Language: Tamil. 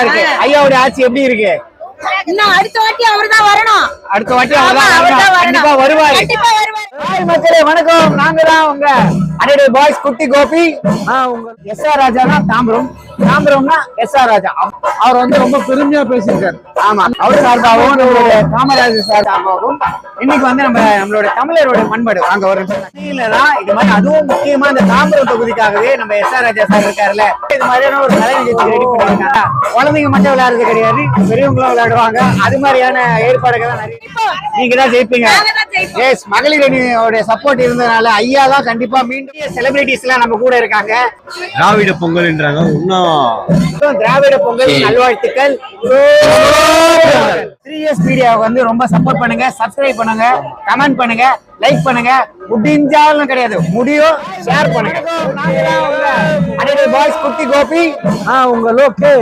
இருக்கு. ஐயாவுடைய ஆட்சி எப்படி இருக்கு? இன்னும் அடுத்த வாட்டி அவர்தான் வரணும். அடுத்த வாட்டி அவர்தான் கண்டிப்பா வருவாரு. ஹாய் மக்களே, வணக்கம். நாங்க தான் உங்க அடடே பாய்ஸ் குட்டி கோபி. உங்க எஸ்ஆர் ராஜா தான் தாம்பரம்னா எஸ்ஆர் ராஜா. அவர் வந்து ரொம்ப பெருமையா பேசியிருக்காரு. ஆமா, அவர் சார்பாகவும் நம்மளோட காமராஜர் சார் சார்பாகவும் இன்னைக்கு வந்து நம்மளோட தமிழரோட பண்பாடு அங்க ஒரு தான் இது மாதிரி. அதுவும் முக்கியமா இந்த தாம்பரம் தொகுதிக்காகவே நம்ம எஸ்ஆர் ராஜா சார் இருக்காருல்ல, இது மாதிரியான ஒரு கலை நிகழ்ச்சி ரெடி பண்ணிருக்காங்க. குழந்தைங்க மட்டும் விளையாடுறது கிடையாது, பெரியவங்களும் விளையாடுவாங்க. அது மாதிரியான ஏற்பாடுகள் தான் நிறைய. நீங்க தான் ஜெயிப்பீங்க. எஸ், மகளிர் அணியோட சப்போர்ட் இருந்ததுனால ஐயா தான் கண்டிப்பா மீண்டும் செலிபிரிட்டிஸ் எல்லாம் நம்ம கூட இருக்காங்க. திராவிட பொங்கல்ன்றாங்க. இன்னும் திராவிட பொங்கல் நல்வாழ்த்துக்கள். 3S மீடியாவுக்கு வந்து ரொம்ப சப்போர்ட் பண்ணுங்க, சப்ஸ்கிரைப் பண்ணுங்க, கமெண்ட் பண்ணுங்க, லைக் பண்ணுங்க. முடிஞ்சாலும் கிடையாது, முடியும் ஷேர் பண்ணுங்க. பாய்ஸ் குட்டி கோபி, உங்க லோக்கு.